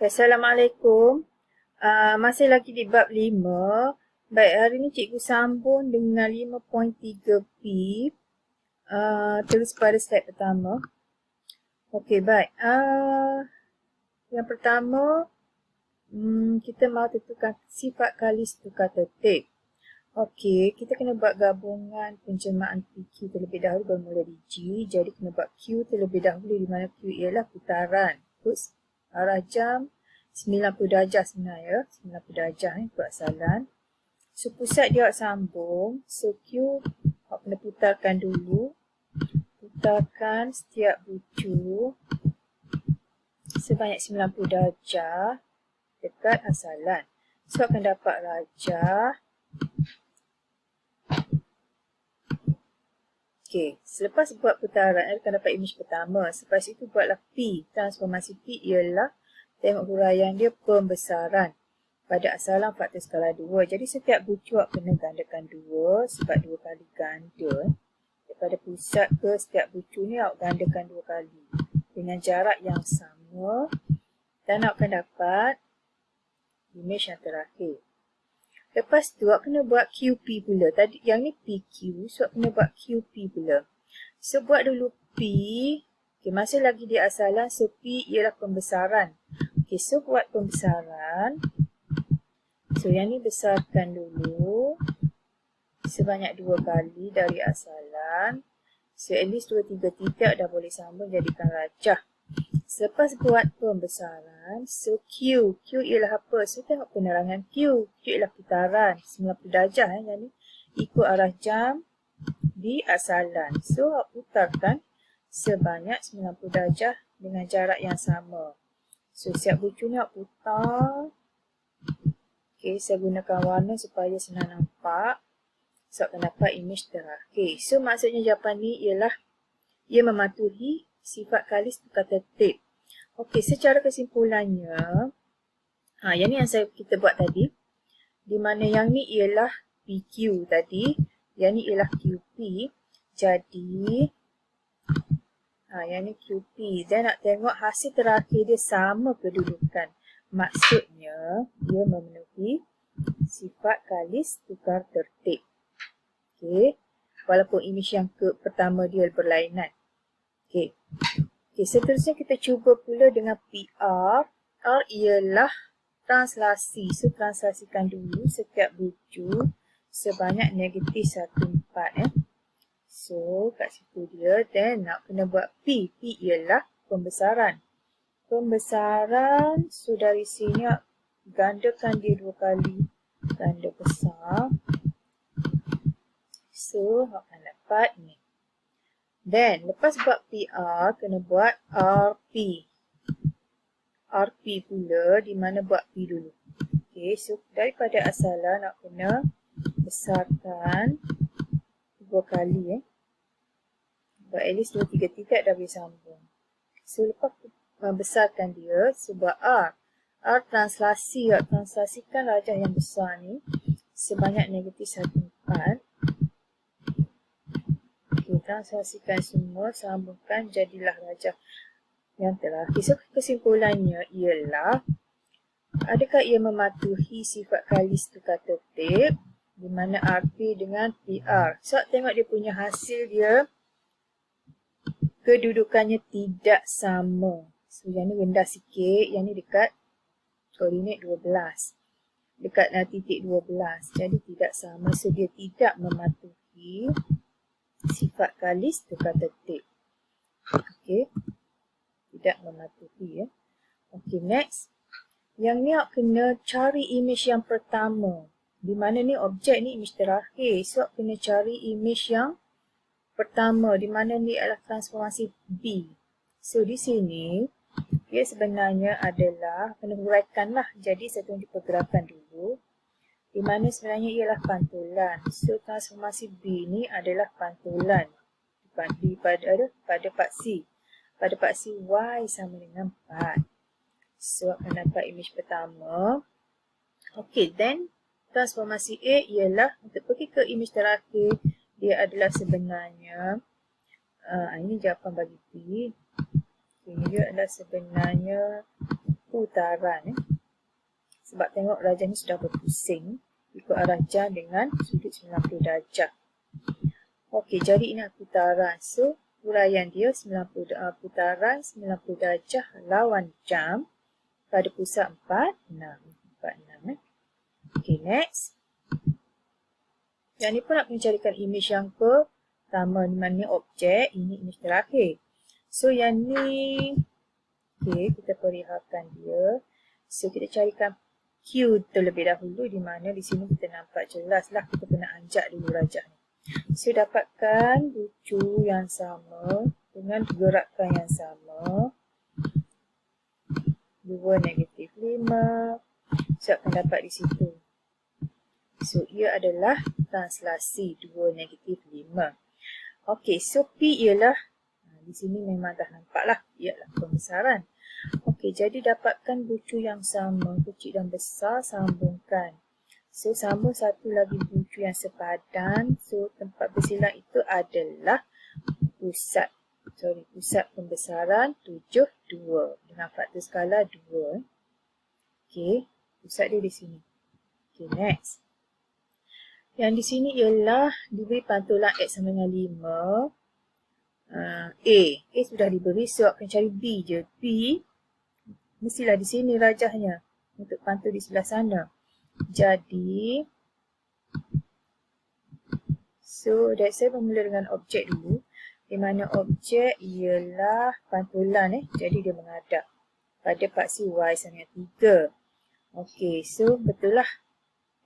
Assalamualaikum. Masih lagi di bab 5. Baik, hari ni cikgu sambung dengan 5.3p. Terus pada slide pertama. Okey, baik. Yang pertama, kita mahu tentukan sifat kalis tukar tertib. Okey, kita kena buat gabungan penjelmaan PQ terlebih dahulu bermula di G. Jadi kena buat Q terlebih dahulu, di mana Q ialah putaran. Terus arah jam 90 darjah sebenarnya, 90 darjah ikut asalan. So pusat dia awak sambung. So Q awak kena putarkan dulu. Putarkan setiap bucu sebanyak 90 darjah dekat asalan. So akan dapat rajah. Okey, selepas buat putaran akan dapat imej pertama. Selepas itu buatlah P. Transformasi P ialah tengok huraian dia pembesaran pada asalan faktor skala 2. Jadi setiap bucu awak kena gandakan 2 sebab 2 kali ganda. Daripada pusat ke setiap bucu ni awak gandakan 2 kali dengan jarak yang sama dan awak akan dapat imej yang terakhir. Lepas tu awak kena buat QP pula. Tadi yang ni PQ, so awak kena buat QP pula. So buat dulu P. Okay, masih lagi di asalan, so P ialah pembesaran. Okay, so buat pembesaran. So yang ni besarkan dulu sebanyak 2 kali dari asalan. So at least 2-3 titik dah boleh sambung jadikan rajah. Selepas buat pembesaran, so Q. Q ialah apa? So tengok penerangan Q. Q ialah putaran 90 darjah. Yang ni ikut arah jam di asalan. So awak putarkan sebanyak 90 darjah dengan jarak yang sama. So siap bucu ni awak putar. Okay, saya gunakan warna supaya senang nampak. So akan dapat imej terakhir. So maksudnya jawapan ni ialah ia mematuhi sifat kalis tukar tertib. Okey, secara kesimpulannya, yang ni yang kita buat tadi, di mana yang ni ialah PQ tadi, yang ni ialah QP. Jadi, yang ni QP. Dan nak tengok hasil terakhir dia sama kedudukan. Maksudnya, dia memenuhi sifat kalis tukar tertib. Okey, walaupun imej yang pertama dia berlainan. Okey. Okey, seterusnya kita cuba pula dengan PR. R ialah translasi. So, translasikan dulu setiap bucu sebanyak -1/4. So, kat situ dia. Then, nak kena buat P. P ialah pembesaran. Pembesaran. So, dari sini gandakan dia 2 kali. Ganda besar. So, akan dapat ni. Then, lepas buat PR, kena buat RP. RP pula, di mana buat P dulu. Okay, so daripada asalan, nak kena besarkan 2 kali. Buat at least 2-3 titik dah boleh sambung. So, lepas besarkan dia, so buat R. R translasi, translasikan rajah yang besar ni sebanyak -1/4. Translasikan semua, sambungkan, jadilah rajah yang terakhir. So, kesimpulannya ialah, adakah ia mematuhi sifat kalis tukar tertib, di mana RP dengan PR. So, tengok dia punya hasil dia, kedudukannya tidak sama. So, yang ni rendah sikit, yang ni dekat koordinat 12. Dekat titik 12. Jadi, tidak sama. So, dia tidak mematuhi sifat kalis tukar tertib. Okey. Tidak mematuhi. Okey, next. Yang ni awak kena cari imej yang pertama. Di mana ni objek ni imej terakhir. So, awak kena cari imej yang pertama. Di mana ni adalah transformasi B. So, di sini, dia sebenarnya adalah, kena huraikanlah. Jadi, saya tunjuk pergerakan dulu. Di mana sebenarnya ialah pantulan. So, transformasi B ni adalah pantulan pada paksi. Pada paksi Y sama dengan 4. So, akan dapat imej pertama. Okey, then transformasi A ialah, untuk pergi ke imej terakhir, dia adalah sebenarnya, ini jawapan bagi P. Ini dia adalah sebenarnya putaran. Sebab tengok rajah ni sudah berpusing ikut arah jam dengan sudut 90 darjah. Okey, jadi ini putaran. So, huraian dia 90 putaran 90 darjah lawan jam pada pusat 46. Okey, next. Yang ni pun nak mencarikan imej yang pertama, di mana objek, ini imej terakhir. So, yang ni, okey, kita perihalkan dia. So, kita carikan Q terlebih dahulu, di mana di sini kita nampak jelas lah, kita kena anjak dulu rajah ni. So, dapatkan bucu yang sama dengan gerakan yang sama. 2 negatif 5. So, akan dapat di situ. So, ia adalah translasi 2 negatif 5. Okey, so P ialah, di sini memang dah nampak lah, ialah pembesaran. Okey, jadi dapatkan bucu yang sama, kecil dan besar, sambungkan. So, sambung satu lagi bucu yang sepadan. So, tempat bersilang itu adalah pusat pembesaran 72 dengan faktor skala 2. Okey, pusat dia di sini. Okey, next. Yang di sini ialah diberi pantulan X sama dengan 5. A sudah diberi, so akan cari B je. B mestilah di sini rajahnya untuk pantul di sebelah sana. Jadi, so that's saya bermula dengan objek dulu, di mana objek ialah pantulan. Jadi dia menghadap pada paksi Y sama dengan 3. Okey, so betul lah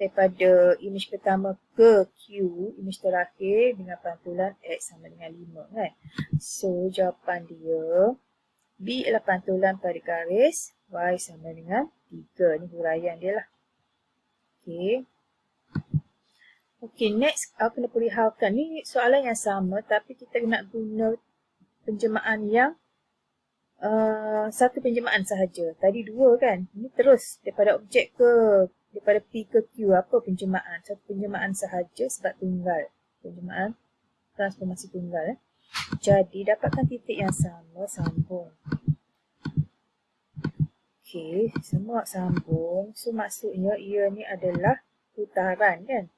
daripada imej pertama ke Q, imej terakhir dengan pantulan X sama dengan 5 kan. So jawapan dia B ialah pantulan pada garis Y sama dengan 3. Ni huraian dia lah. Okey. Okey, next aku nak perihalkan. Ni soalan yang sama tapi kita nak guna penjemaan yang satu penjemaan sahaja. Tadi 2 kan. Ini terus daripada objek daripada P ke Q, apa penjemaan? Satu penjemaan sahaja sebab tunggal. Penjemaan transformasi tunggal. Jadi dapatkan titik yang sama, sambung. Okey, semua sambung. So maksudnya ia ni adalah putaran kan.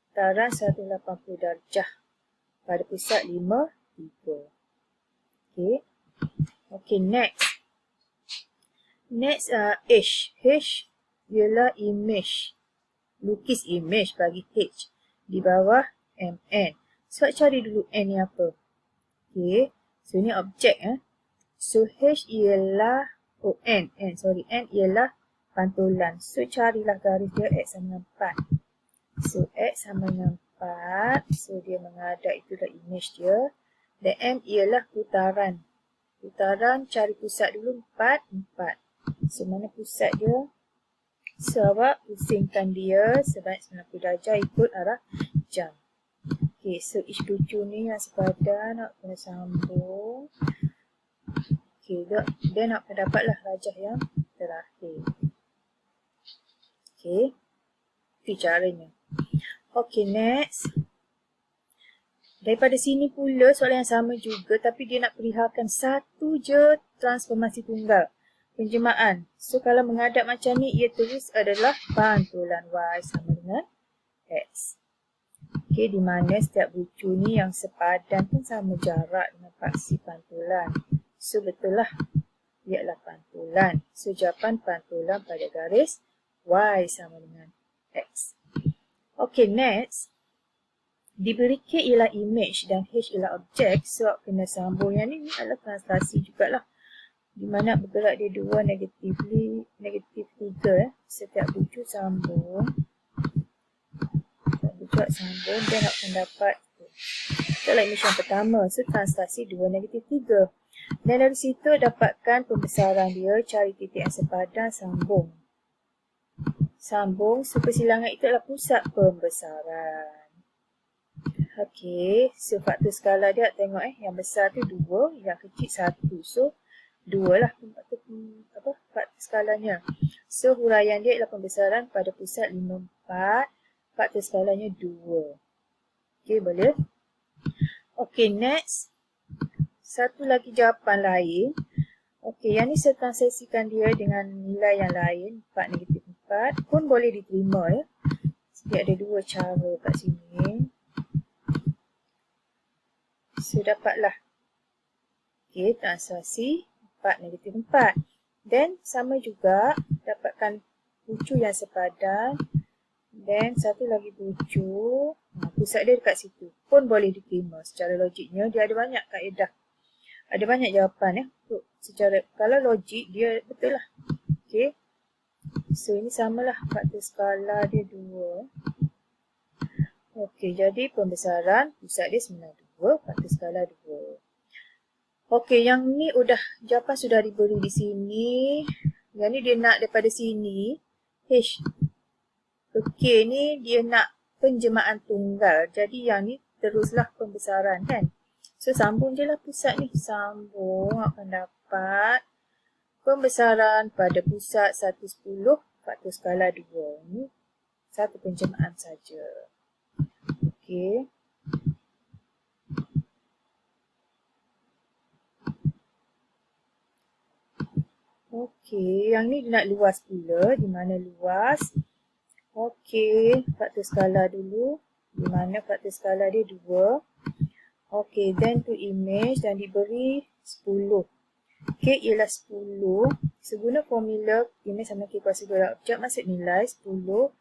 Putaran 180 darjah pada pusat 5, 3. Okey. Okey, next. Next, H. H ialah imej. Lukis imej bagi H di bawah MN. So, cari dulu N ni apa. Okey. So, ni objek. So, H ialah, N ialah pantulan. So, carilah garis dia X sama dengan 4. So, X sama dengan 4. So, dia menghadap, itulah imej dia. Dan M ialah putaran. Putaran, cari pusat dulu, 4, 4. So, mana pusat dia? So, awak pusingkan dia sebanyak 90 darjah ikut arah jam. Okey, so each bucu ni yang sepadan nak kena sambung. Okey, then nak dapatlah rajah yang terakhir. Okey, itu caranya. Okey, next. Daripada sini pula soalan yang sama juga tapi dia nak perihalkan satu je transformasi tunggal. Penjemaan. So, kalau menghadap macam ni, ia terus adalah pantulan Y sama dengan X. Okey, di mana setiap bucu ni yang sepadan pun sama jarak dengan paksi pantulan. So, betul lah. Ialah pantulan. So, jawapan pantulan pada garis Y sama dengan X. Okey, next. Diberi K ialah image dan H ialah objek. So, kena sambung. Yang ni adalah translasi jugalah. Di mana bergerak dia 2 negatif 3. Setiap bucu sambung. Sambung dan akan dapat itulah imej yang pertama. So, translasi 2 negatif 3. Dan dari situ dapatkan pembesaran dia. Cari titik yang sepadan, sambung. Sambung. So, persilangan itu adalah pusat pembesaran. Okey. So, faktor skala dia tengok yang besar tu 2, yang kecil 1. So, 2 lah faktor skalanya. So, huraian dia ialah pembesaran pada pusat 5, 4. Faktor skalanya 2. Okey, boleh? Okey, next. Satu lagi jawapan lain. Okey, Okey, yang ni saya transaksikan dia dengan nilai yang lain, 4 negatif 4 pun boleh diterima ya. Dia ada dua cara kat sini. So, dapatlah. Okey, transaksi 4 negatif 4. Then, sama juga dapatkan pucu yang sepadan. Then, satu lagi pucu. Pusat dia dekat situ. Pun boleh diterima. Secara logiknya, dia ada banyak kaedah. Ada banyak jawapan ya. Secara, kalau logik, dia betul lah. Okey. So, ini samalah. Faktor skala dia 2. Okey, jadi pembesaran pusat dia sebenarnya 2. Faktor skala 2. Okey, yang ni jawapan sudah diberi di sini. Yang ni dia nak daripada sini. H ke K ni dia nak penjemahan tunggal. Jadi yang ni teruslah pembesaran kan. So sambung je lah pusat ni. Sambung akan dapat pembesaran pada pusat 110 faktor skala 2. Ni satu penjemahan saja. Okey. Okey, yang ni dia nak luas pula. Di mana luas? Okey, faktor skala dulu. Di mana faktor skala dia 2. Okey, then to image dan diberi 10. K ialah 10. Seguna formula image sama K kuasa 2 objek masuk nilai 10. 2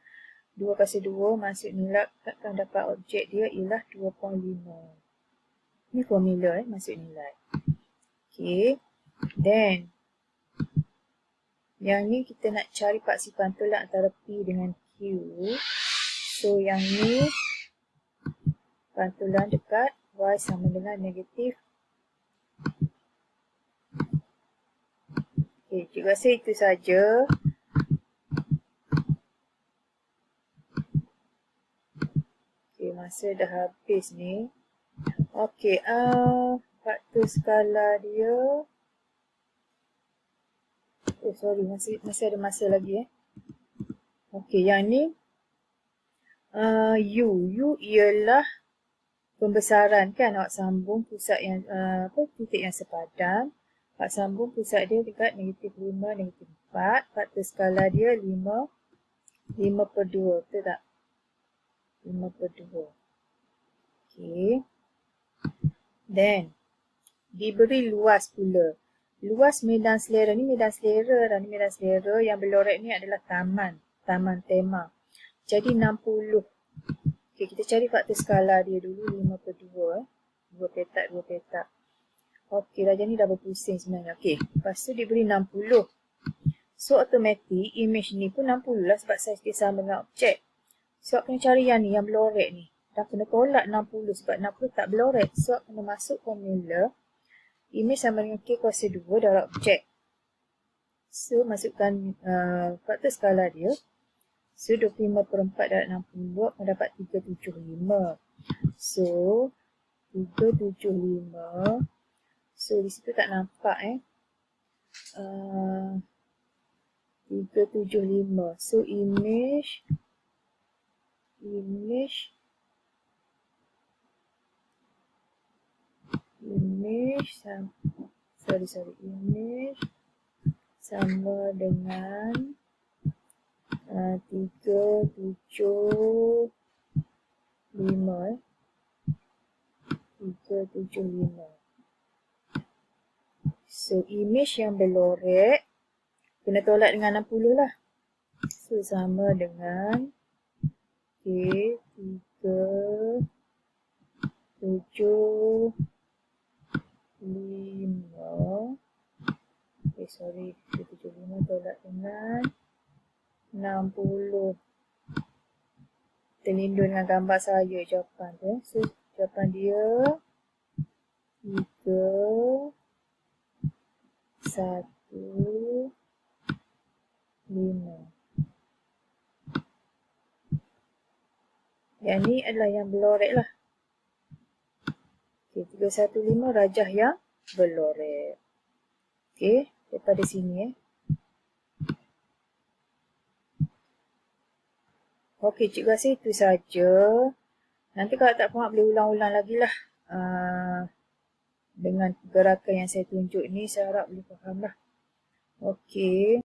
kuasa 2 masuk nilai akan dapat objek dia ialah 2.5. Ni formula masuk nilai. Okey, then yang ni kita nak cari paksi pantulan antara P dengan Q. So yang ni pantulan dekat Y sama dengan negatif. Okay, cikgu rasa itu saja. Okay, masa dah habis ni. Okay, faktor skala dia. Oh sorry, masih ada masa lagi Okey, yang ni U ialah pembesaran kan. Awak sambung pusat yang titik yang sepadan. Awak sambung pusat dia dekat negatif 5, negatif 4. Faktor skala dia 5 per 2, betul tak? 5 per 2. Okey. Then diberi luas pula. Luas medan selera ni medan selera dan medan selera yang berlorek ni adalah taman tema. Jadi 60. Okey, kita cari faktor skala dia dulu 5 per 2 2 petak. Okey, darjah ni dah berpusing sebenarnya. Okey, lepas tu diberi 60. So automatik image ni pun 60 lah sebab saiz dia sama dengan objek. So kena cari yang ni yang berlorek ni. Dah kena tolak 60 sebab 60 tak berlorek. So kena masuk formula image sama dengan K kuasa 2 darab objek. So, masukkan faktor skala dia. So, 25 per 4 darab 60 akan dapat 375. So, 375. So, di situ tak nampak 375. So, image sama dengan 375 375. So image yang berlorek kena tolak dengan 60 lah. So sama dengan K 375. Sorry, 375 tolak dengan 60. Terlindung dengan gambar saya jawapan tu. So, jawapan dia 3, 1, 5. Yang ni adalah yang berlorek lah. Okay, 315 rajah yang berlorek. Okay, daripada sini Okey, cikgu rasa itu saja. Nanti kalau tak faham boleh ulang-ulang lagi lah. Dengan gerakan yang saya tunjuk ni, saya harap boleh faham lah. Okey.